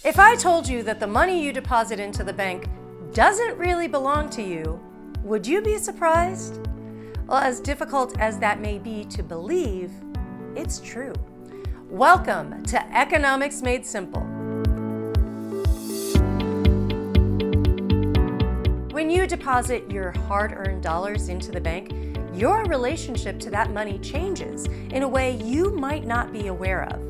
If I told you that the money you deposit into the bank doesn't really belong to you, would you be surprised? Well, as difficult as that may be to believe, it's true. Welcome to Economics Made Simple. When you deposit your hard-earned dollars into the bank, your relationship to that money changes in a way you might not be aware of.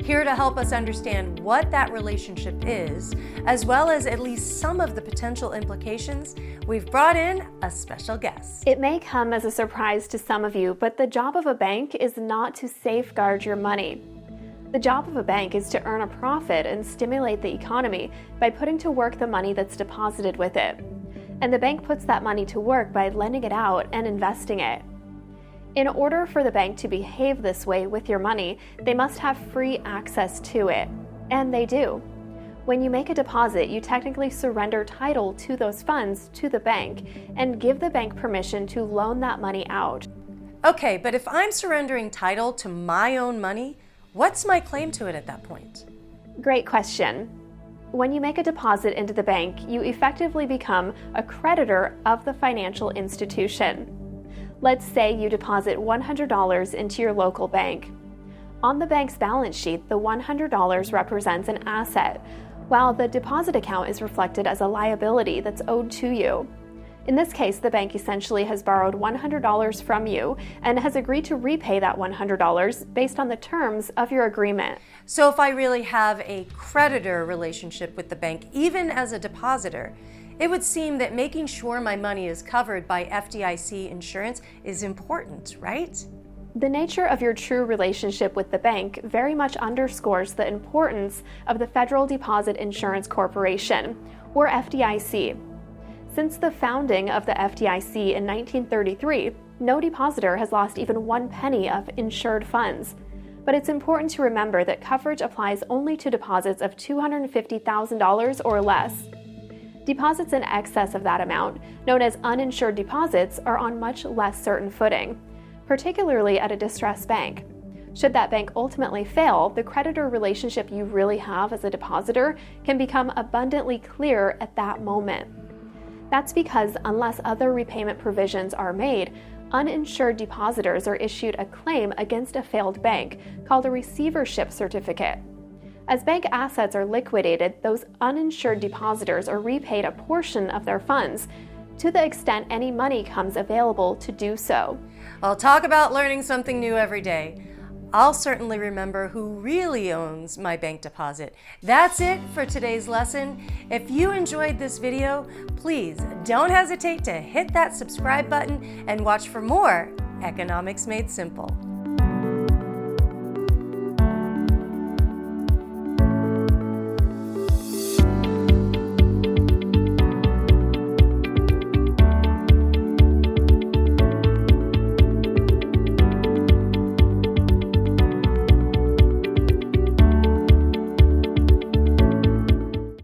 Here to help us understand what that relationship is, as well as at least some of the potential implications, we've brought in a special guest. It may come as a surprise to some of you, but the job of a bank is not to safeguard your money. The job of a bank is to earn a profit and stimulate the economy by putting to work the money that's deposited with it. And the bank puts that money to work by lending it out and investing it. In order for the bank to behave this way with your money, they must have free access to it. And they do. When you make a deposit, you technically surrender title to those funds to the bank and give the bank permission to loan that money out. Okay, but if I'm surrendering title to my own money, what's my claim to it at that point? Great question. When you make a deposit into the bank, you effectively become a creditor of the financial institution. Let's say you deposit $100 into your local bank. On the bank's balance sheet, the $100 represents an asset, while the deposit account is reflected as a liability that's owed to you. In this case, the bank essentially has borrowed $100 from you and has agreed to repay that $100 based on the terms of your agreement. So if I really have a creditor relationship with the bank, even as a depositor, it would seem that making sure my money is covered by FDIC insurance is important, right? The nature of your true relationship with the bank very much underscores the importance of the Federal Deposit Insurance Corporation, or FDIC. Since the founding of the FDIC in 1933, no depositor has lost even one penny of insured funds. But it's important to remember that coverage applies only to deposits of $250,000 or less. Deposits in excess of that amount, known as uninsured deposits, are on much less certain footing, particularly at a distressed bank. Should that bank ultimately fail, the creditor relationship you really have as a depositor can become abundantly clear at that moment. That's because unless other repayment provisions are made, uninsured depositors are issued a claim against a failed bank called a receivership certificate. As bank assets are liquidated, those uninsured depositors are repaid a portion of their funds to the extent any money comes available to do so. Well, talk about learning something new every day. I'll certainly remember who really owns my bank deposit. That's it for today's lesson. If you enjoyed this video, please don't hesitate to hit that subscribe button and watch for more Economics Made Simple.